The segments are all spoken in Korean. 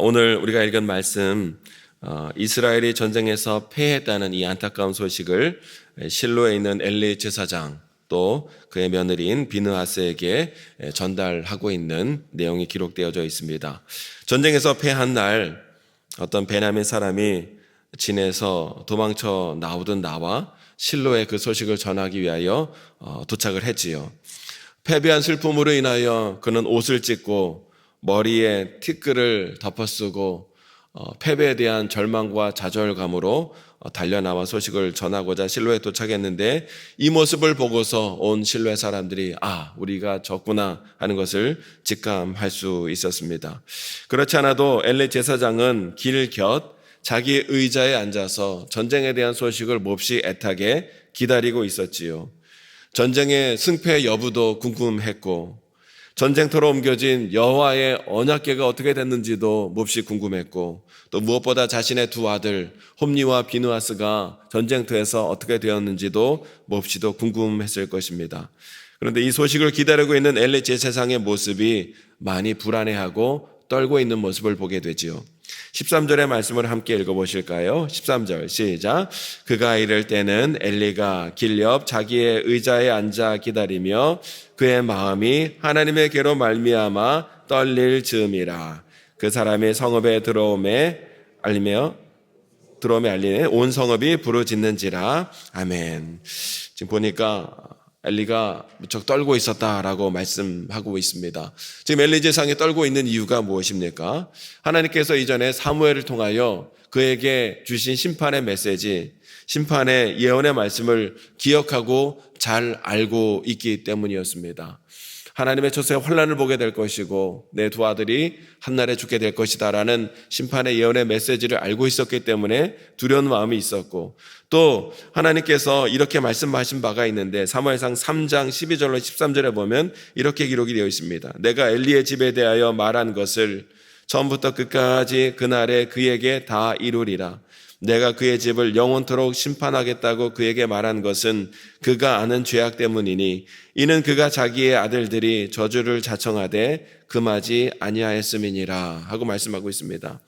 오늘 우리가 읽은 말씀, 이스라엘이 전쟁에서 패했다는 이 안타까운 소식을 실로에 있는 엘리 제사장 또 그의 며느리인 비느하스에게 전달하고 있는 내용이 기록되어져 있습니다. 전쟁에서 패한 날 어떤 베냐민 사람이 진에서 도망쳐 나오던 나와 실로에 그 소식을 전하기 위하여 도착을 했지요. 패배한 슬픔으로 인하여 그는 옷을 찢고 머리에 티끌을 덮어쓰고 패배에 대한 절망과 좌절감으로 달려나와 소식을 전하고자 실로에 도착했는데, 이 모습을 보고서 온 실로의 사람들이 우리가 졌구나 하는 것을 직감할 수 있었습니다. 그렇지 않아도 엘리 제사장은 길 곁 자기 의자에 앉아서 전쟁에 대한 소식을 몹시 애타게 기다리고 있었지요. 전쟁의 승패 여부도 궁금했고 전쟁터로 옮겨진 여호와의 언약궤가 어떻게 됐는지도 몹시 궁금했고, 또 무엇보다 자신의 두 아들 홈니와 비느하스가 전쟁터에서 어떻게 되었는지도 몹시도 궁금했을 것입니다. 그런데 이 소식을 기다리고 있는 엘리 제사장의 모습이 많이 불안해하고 떨고 있는 모습을 보게 되지요. 13절의 말씀을 함께 읽어보실까요? 13절 시작. 그가 이럴 때는 엘리가 길 옆 자기의 의자에 앉아 기다리며 그의 마음이 하나님의 궤로 말미암아 떨릴 즈음이라. 그 사람이 성읍에 들어오매 알리네 온 성읍이 부르짖는지라. 아멘. 지금 보니까 엘리가 무척 떨고 있었다라고 말씀하고 있습니다. 지금 엘리 제사장이 떨고 있는 이유가 무엇입니까? 하나님께서 이전에 사무엘을 통하여 그에게 주신 심판의 메시지, 심판의 예언의 말씀을 기억하고 잘 알고 있기 때문이었습니다. 하나님의 처소에 환난을 보게 될 것이고 내 두 아들이 한날에 죽게 될 것이다 라는 심판의 예언의 메시지를 알고 있었기 때문에 두려운 마음이 있었고, 또 하나님께서 이렇게 말씀하신 바가 있는데 사무엘상 3장 12절로 13절에 보면 이렇게 기록이 되어 있습니다. 내가 엘리의 집에 대하여 말한 것을 처음부터 끝까지 그날에 그에게 다 이루리라. 내가 그의 집을 영원토록 심판하겠다고 그에게 말한 것은 그가 아는 죄악 때문이니 이는 그가 자기의 아들들이 저주를 자청하되 금하지 아니하였음이니라 하고 말씀하고 있습니다.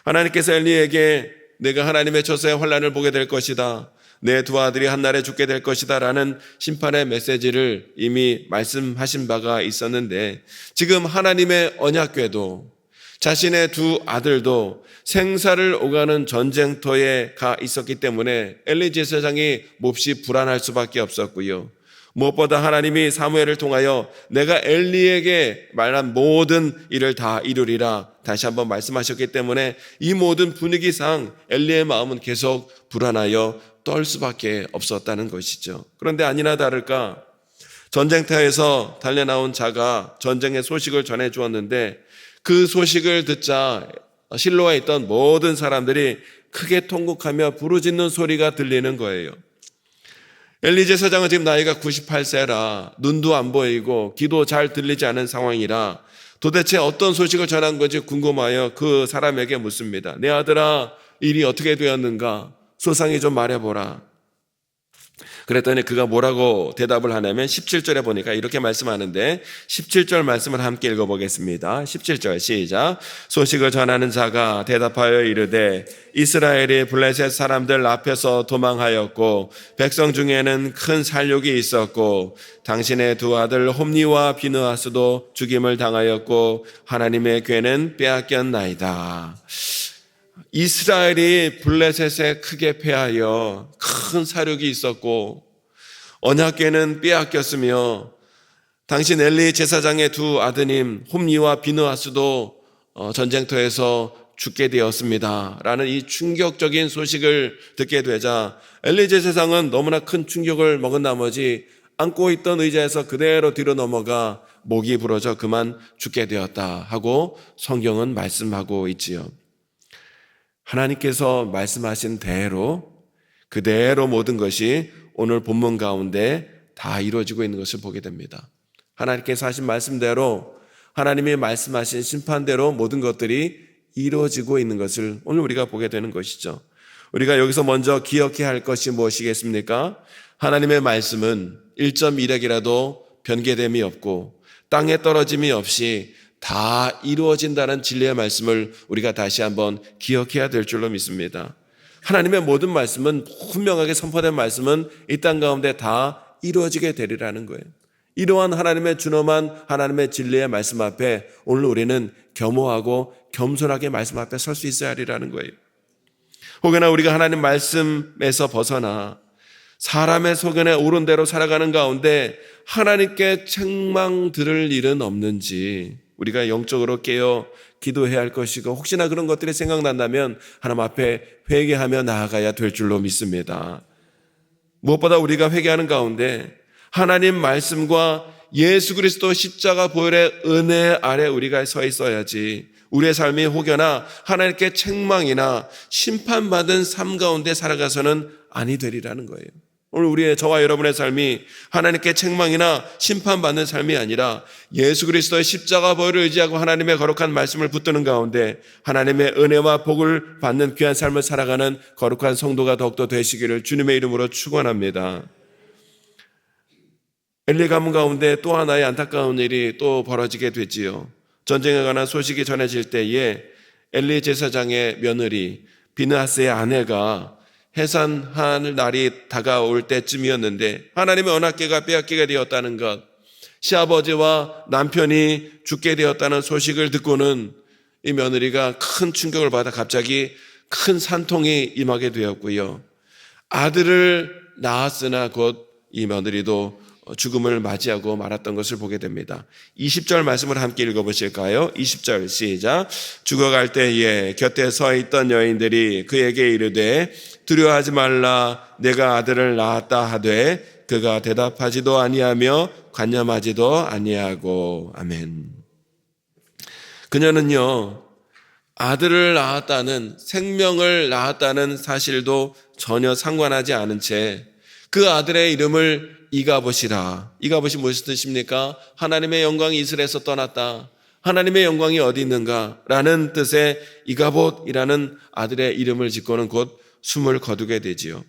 하나님께서 엘리에게 내가 하나님의 처소에 환난을 보게 될 것이다, 내 두 아들이 한날에 죽게 될 것이다 라는 심판의 메시지를 이미 말씀하신 바가 있었는데, 지금 하나님의 언약궤도 자신의 두 아들도 생사를 오가는 전쟁터에 가 있었기 때문에 엘리 제사장이 몹시 불안할 수밖에 없었고요. 무엇보다 하나님이 사무엘을 통하여 내가 엘리에게 말한 모든 일을 다 이루리라 다시 한번 말씀하셨기 때문에 이 모든 분위기상 엘리의 마음은 계속 불안하여 떨 수밖에 없었다는 것이죠. 그런데 아니나 다를까 전쟁터에서 달려나온 자가 전쟁의 소식을 전해 주었는데, 그 소식을 듣자 실로에 있던 모든 사람들이 크게 통곡하며 부르짖는 소리가 들리는 거예요. 엘리 제사장은 지금 나이가 98세라 눈도 안 보이고 귀도 잘 들리지 않은 상황이라 도대체 어떤 소식을 전한 건지 궁금하여 그 사람에게 묻습니다. 내 아들아, 일이 어떻게 되었는가? 소상히 좀 말해보라. 그랬더니 그가 뭐라고 대답을 하냐면 17절에 보니까 이렇게 말씀하는데, 17절 말씀을 함께 읽어보겠습니다. 17절 시작. 소식을 전하는 자가 대답하여 이르되 이스라엘이 블레셋 사람들 앞에서 도망하였고 백성 중에는 큰 살육이 있었고 당신의 두 아들 홈니와 비느하스도 죽임을 당하였고 하나님의 궤는 빼앗겼나이다. 이스라엘이 블레셋에 크게 패하여 큰 사륙이 있었고 언약궤는 빼앗겼으며 당신 엘리 제사장의 두 아드님 홈니와 비느하스도 전쟁터에서 죽게 되었습니다 라는 이 충격적인 소식을 듣게 되자 엘리 제사장은 너무나 큰 충격을 먹은 나머지 앉고 있던 의자에서 그대로 뒤로 넘어가 목이 부러져 그만 죽게 되었다 하고 성경은 말씀하고 있지요. 하나님께서 말씀하신 대로 그대로 모든 것이 오늘 본문 가운데 다 이루어지고 있는 것을 보게 됩니다. 하나님께서 하신 말씀대로, 하나님이 말씀하신 심판대로 모든 것들이 이루어지고 있는 것을 오늘 우리가 보게 되는 것이죠. 우리가 여기서 먼저 기억해야 할 것이 무엇이겠습니까? 하나님의 말씀은 1.1핵이라도 변개됨이 없고 땅에 떨어짐이 없이 다 이루어진다는 진리의 말씀을 우리가 다시 한번 기억해야 될 줄로 믿습니다. 하나님의 모든 말씀은, 분명하게 선포된 말씀은 이 땅 가운데 다 이루어지게 되리라는 거예요. 이러한 하나님의 준엄한 하나님의 진리의 말씀 앞에 오늘 우리는 겸허하고 겸손하게 말씀 앞에 설 수 있어야 하리라는 거예요. 혹여나 우리가 하나님 말씀에서 벗어나 사람의 소견에 오른 대로 살아가는 가운데 하나님께 책망 들을 일은 없는지 우리가 영적으로 깨어 기도해야 할 것이고, 혹시나 그런 것들이 생각난다면 하나님 앞에 회개하며 나아가야 될 줄로 믿습니다. 무엇보다 우리가 회개하는 가운데 하나님 말씀과 예수 그리스도 십자가 보혈의 은혜 아래 우리가 서 있어야지 우리의 삶이 혹여나 하나님께 책망이나 심판받은 삶 가운데 살아가서는 아니 되리라는 거예요. 오늘 우리의, 저와 여러분의 삶이 하나님께 책망이나 심판받는 삶이 아니라 예수 그리스도의 십자가 보혈을 의지하고 하나님의 거룩한 말씀을 붙드는 가운데 하나님의 은혜와 복을 받는 귀한 삶을 살아가는 거룩한 성도가 더욱더 되시기를 주님의 이름으로 축원합니다. 엘리 가문 가운데 또 하나의 안타까운 일이 또 벌어지게 되지요. 전쟁에 관한 소식이 전해질 때에 엘리 제사장의 며느리 비느하스의 아내가 해산할 날이 다가올 때쯤이었는데 하나님의 언약궤가 빼앗기게 되었다는 것, 시아버지와 남편이 죽게 되었다는 소식을 듣고는 이 며느리가 큰 충격을 받아 갑자기 큰 산통이 임하게 되었고요. 아들을 낳았으나 곧 이 며느리도 죽음을 맞이하고 말았던 것을 보게 됩니다. 20절 말씀을 함께 읽어보실까요? 20절 시작. 죽어갈 때에 곁에 서 있던 여인들이 그에게 이르되 두려워하지 말라, 내가 아들을 낳았다 하되 그가 대답하지도 아니하며 관념하지도 아니하고. 아멘. 그녀는요, 아들을 낳았다는, 생명을 낳았다는 사실도 전혀 상관하지 않은 채 그 아들의 이름을 이가봇이라. 이가봇이 무슨 뜻입니까? 하나님의 영광이 이스라엘에서 떠났다, 하나님의 영광이 어디 있는가 라는 뜻의 이가봇이라는 아들의 이름을 짓고는 곧 숨을 거두게 되지요.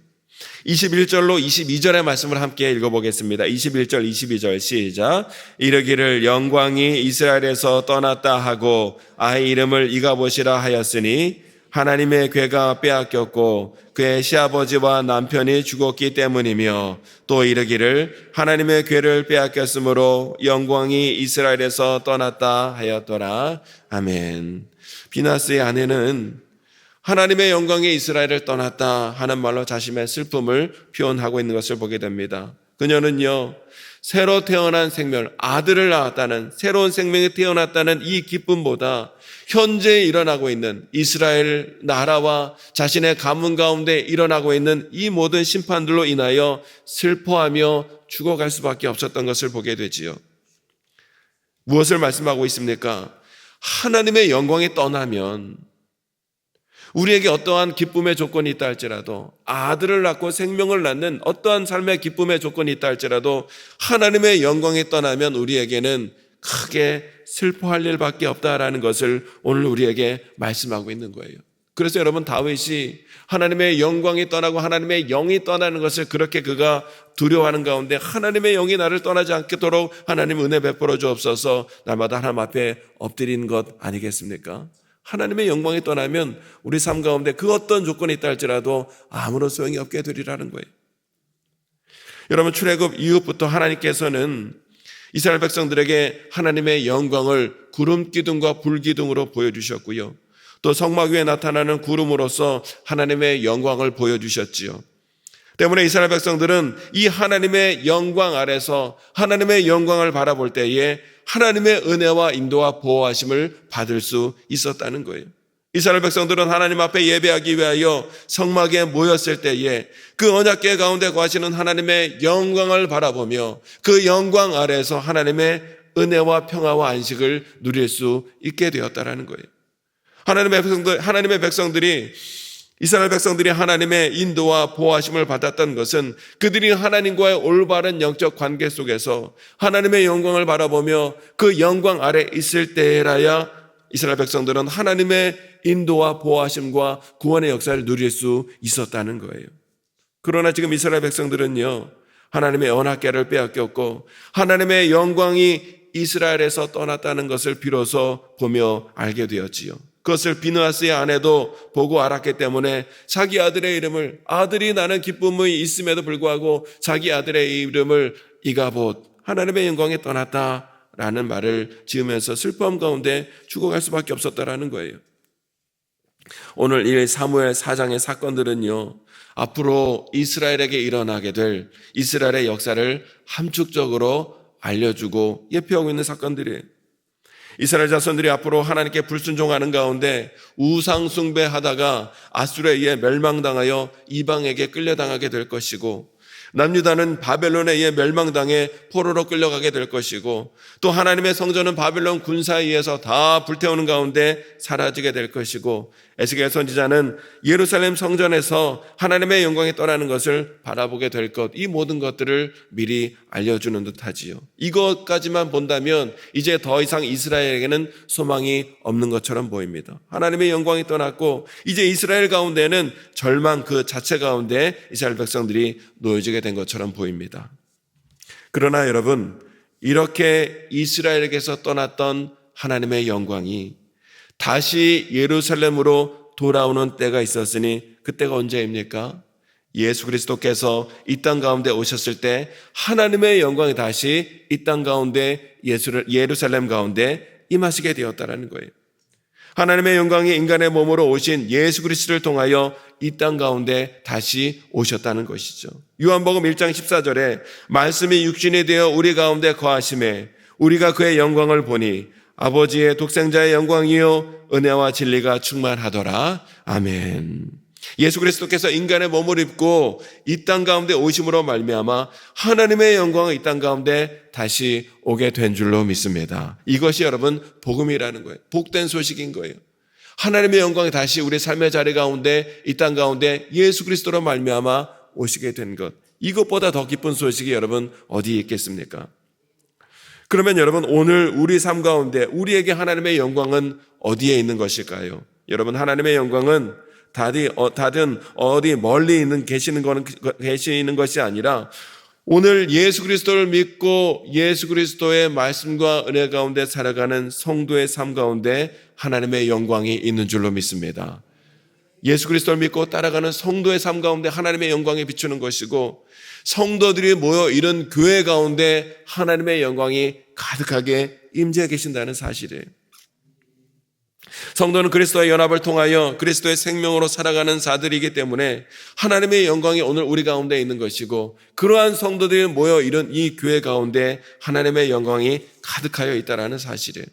21절로 22절의 말씀을 함께 읽어보겠습니다. 21절 22절 시작. 이르기를 영광이 이스라엘에서 떠났다 하고 아이 이름을 이가봇이라 하였으니 하나님의 궤가 빼앗겼고 그의 시아버지와 남편이 죽었기 때문이며, 또 이르기를 하나님의 궤를 빼앗겼으므로 영광이 이스라엘에서 떠났다 하였더라. 아멘. 비느하스의 아내는 하나님의 영광이 이스라엘을 떠났다 하는 말로 자신의 슬픔을 표현하고 있는 것을 보게 됩니다. 그녀는요, 새로 태어난 생명, 아들을 낳았다는, 새로운 생명이 태어났다는 이 기쁨보다 현재 일어나고 있는 이스라엘 나라와 자신의 가문 가운데 일어나고 있는 이 모든 심판들로 인하여 슬퍼하며 죽어갈 수밖에 없었던 것을 보게 되지요. 무엇을 말씀하고 있습니까? 하나님의 영광이 떠나면 우리에게 어떠한 기쁨의 조건이 있다 할지라도, 아들을 낳고 생명을 낳는 어떠한 삶의 기쁨의 조건이 있다 할지라도 하나님의 영광이 떠나면 우리에게는 크게 슬퍼할 일밖에 없다라는 것을 오늘 우리에게 말씀하고 있는 거예요. 그래서 여러분, 다윗이 하나님의 영광이 떠나고 하나님의 영이 떠나는 것을 그렇게 그가 두려워하는 가운데 하나님의 영이 나를 떠나지 않도록 하나님 은혜 베풀어 주옵소서 날마다 하나님 앞에 엎드리는 것 아니겠습니까? 하나님의 영광이 떠나면 우리 삶 가운데 그 어떤 조건이 있다 할지라도 아무런 소용이 없게 되리라는 거예요. 여러분, 출애굽 이후부터 하나님께서는 이스라엘 백성들에게 하나님의 영광을 구름 기둥과 불 기둥으로 보여주셨고요, 또 성막 위에 나타나는 구름으로서 하나님의 영광을 보여주셨지요. 때문에 이스라엘 백성들은 이 하나님의 영광 아래서 하나님의 영광을 바라볼 때에 하나님의 은혜와 인도와 보호하심을 받을 수 있었다는 거예요. 이스라엘 백성들은 하나님 앞에 예배하기 위하여 성막에 모였을 때에 그 언약궤 가운데 거하시는 하나님의 영광을 바라보며 그 영광 아래에서 하나님의 은혜와 평화와 안식을 누릴 수 있게 되었다는 거예요. 하나님의 백성들이 이스라엘 백성들이 하나님의 인도와 보호하심을 받았던 것은 그들이 하나님과의 올바른 영적 관계 속에서 하나님의 영광을 바라보며 그 영광 아래 있을 때라야 이스라엘 백성들은 하나님의 인도와 보호하심과 구원의 역사를 누릴 수 있었다는 거예요. 그러나 지금 이스라엘 백성들은요, 하나님의 언약궤를 빼앗겼고 하나님의 영광이 이스라엘에서 떠났다는 것을 비로소 보며 알게 되었지요. 그것을 비느하스의 아내도 보고 알았기 때문에 자기 아들의 이름을, 아들이 나는 기쁨이 있음에도 불구하고 자기 아들의 이름을 이가봇, 하나님의 영광이 떠났다라는 말을 지으면서 슬픔 가운데 죽어갈 수밖에 없었다라는 거예요. 오늘 이 사무엘 4장의 사건들은요, 앞으로 이스라엘에게 일어나게 될 이스라엘의 역사를 함축적으로 알려주고 예표하고 있는 사건들이에요. 이스라엘 자손들이 앞으로 하나님께 불순종하는 가운데 우상 숭배하다가 아수르에 의해 멸망당하여 이방에게 끌려당하게 될 것이고, 남유다는 바벨론에 의해 멸망당해 포로로 끌려가게 될 것이고, 또 하나님의 성전은 바벨론 군사에 의해서 다 불태우는 가운데 사라지게 될 것이고, 에스겔 선지자는 예루살렘 성전에서 하나님의 영광이 떠나는 것을 바라보게 될 것, 이 모든 것들을 미리 알려주는 듯하지요. 이것까지만 본다면 이제 더 이상 이스라엘에게는 소망이 없는 것처럼 보입니다. 하나님의 영광이 떠났고 이제 이스라엘 가운데는 절망 그 자체 가운데 이스라엘 백성들이 놓여지게 된 것처럼 보입니다. 그러나 여러분, 이렇게 이스라엘에게서 떠났던 하나님의 영광이 다시 예루살렘으로 돌아오는 때가 있었으니 그 때가 언제입니까? 예수 그리스도께서 이 땅 가운데 오셨을 때 하나님의 영광이 다시 이 땅 가운데 예루살렘 가운데 임하시게 되었다는 거예요. 하나님의 영광이 인간의 몸으로 오신 예수 그리스도를 통하여 이 땅 가운데 다시 오셨다는 것이죠. 요한복음 1장 14절에 말씀이 육신이 되어 우리 가운데 거하심에 우리가 그의 영광을 보니 아버지의 독생자의 영광이요 은혜와 진리가 충만하더라. 아멘. 예수 그리스도께서 인간의 몸을 입고 이 땅 가운데 오심으로 말미암아 하나님의 영광이 이 땅 가운데 다시 오게 된 줄로 믿습니다. 이것이 여러분 복음이라는 거예요. 복된 소식인 거예요. 하나님의 영광이 다시 우리 삶의 자리 가운데 이 땅 가운데 예수 그리스도로 말미암아 오시게 된 것, 이것보다 더 기쁜 소식이 여러분 어디에 있겠습니까? 그러면 여러분, 오늘 우리 삶 가운데 우리에게 하나님의 영광은 어디에 있는 것일까요? 여러분, 하나님의 영광은 다른 어디 멀리 계시는 것이 아니라 오늘 예수 그리스도를 믿고 예수 그리스도의 말씀과 은혜 가운데 살아가는 성도의 삶 가운데 하나님의 영광이 있는 줄로 믿습니다. 예수 그리스도를 믿고 따라가는 성도의 삶 가운데 하나님의 영광이 비추는 것이고, 성도들이 모여 이런 교회 가운데 하나님의 영광이 가득하게 임재해 계신다는 사실이에요. 성도는 그리스도의 연합을 통하여 그리스도의 생명으로 살아가는 자들이기 때문에 하나님의 영광이 오늘 우리 가운데 있는 것이고, 그러한 성도들이 모여 이런 이 교회 가운데 하나님의 영광이 가득하여 있다는 사실이에요.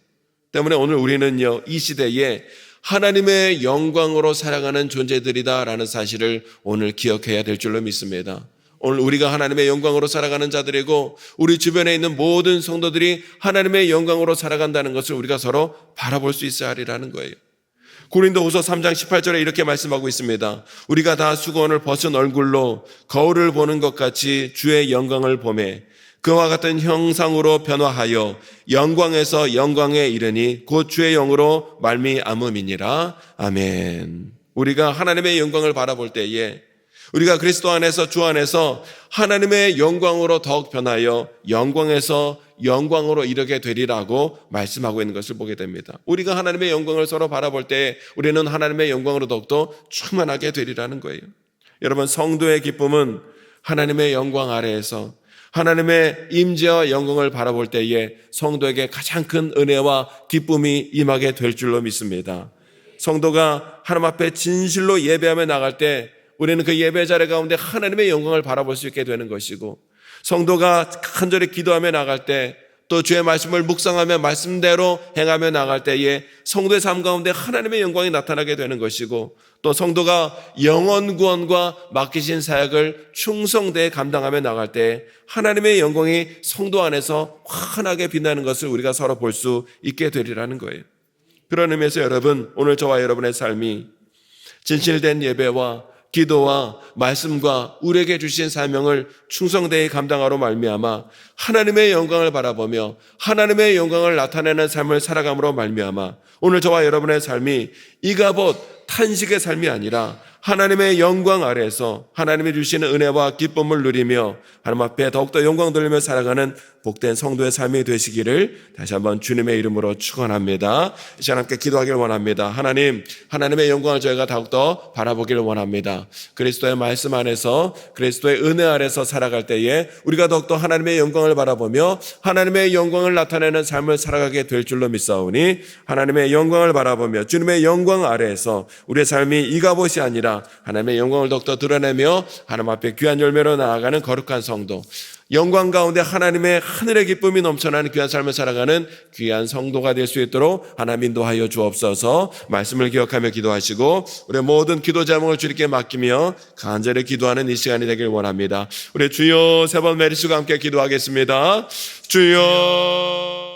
때문에 오늘 우리는요, 이 시대에 하나님의 영광으로 살아가는 존재들이다라는 사실을 오늘 기억해야 될 줄로 믿습니다. 오늘 우리가 하나님의 영광으로 살아가는 자들이고 우리 주변에 있는 모든 성도들이 하나님의 영광으로 살아간다는 것을 우리가 서로 바라볼 수 있어야 하리라는 거예요. 고린도후서 3장 18절에 이렇게 말씀하고 있습니다. 우리가 다 수건을 벗은 얼굴로 거울을 보는 것 같이 주의 영광을 보매 그와 같은 형상으로 변화하여 영광에서 영광에 이르니 곧 주의 영으로 말미암음이니라. 아멘. 우리가 하나님의 영광을 바라볼 때에 우리가 그리스도 안에서 주 안에서 하나님의 영광으로 더욱 변하여 영광에서 영광으로 이르게 되리라고 말씀하고 있는 것을 보게 됩니다. 우리가 하나님의 영광을 서로 바라볼 때 우리는 하나님의 영광으로 더욱더 충만하게 되리라는 거예요. 여러분, 성도의 기쁨은 하나님의 영광 아래에서 하나님의 임재와 영광을 바라볼 때에 성도에게 가장 큰 은혜와 기쁨이 임하게 될 줄로 믿습니다. 성도가 하나님 앞에 진실로 예배하며 나갈 때 우리는 그 예배 자리 가운데 하나님의 영광을 바라볼 수 있게 되는 것이고, 성도가 간절히 기도하며 나갈 때 또 주의 말씀을 묵상하며 말씀대로 행하며 나갈 때에 성도의 삶 가운데 하나님의 영광이 나타나게 되는 것이고, 또 성도가 영혼 구원과 맡기신 사역을 충성되게 감당하며 나갈 때 하나님의 영광이 성도 안에서 환하게 빛나는 것을 우리가 서로 볼 수 있게 되리라는 거예요. 그런 의미에서 여러분, 오늘 저와 여러분의 삶이 진실된 예배와 기도와 말씀과 우리에게 주신 사명을 충성되게 감당하러 말미암아 하나님의 영광을 바라보며 하나님의 영광을 나타내는 삶을 살아감으로 말미암아 오늘 저와 여러분의 삶이 이가봇 탄식의 삶이 아니라 하나님의 영광 아래에서 하나님이 주시는 은혜와 기쁨을 누리며 하나님 앞에 더욱더 영광 돌리며 살아가는 복된 성도의 삶이 되시기를 다시 한번 주님의 이름으로 축원합니다. 이 시간 함께 기도하길 원합니다. 하나님, 하나님의 영광을 저희가 더욱더 바라보기를 원합니다. 그리스도의 말씀 안에서 그리스도의 은혜 아래서 살아갈 때에 우리가 더욱더 하나님의 영광을 바라보며 하나님의 영광을 나타내는 삶을 살아가게 될 줄로 믿사오니 하나님의 영광을 바라보며 주님의 영광 아래에서 우리의 삶이 이갑옷이 아니라 하나님의 영광을 더욱더 드러내며 하나님 앞에 귀한 열매로 나아가는 거룩한 성도, 영광 가운데 하나님의 하늘의 기쁨이 넘쳐나는 귀한 삶을 살아가는 귀한 성도가 될 수 있도록 하나님 인도하여 주옵소서. 말씀을 기억하며 기도하시고 우리의 모든 기도 제목을 주님께 맡기며 간절히 기도하는 이 시간이 되길 원합니다. 우리 주여 세 번 메리시고 함께 기도하겠습니다. 주여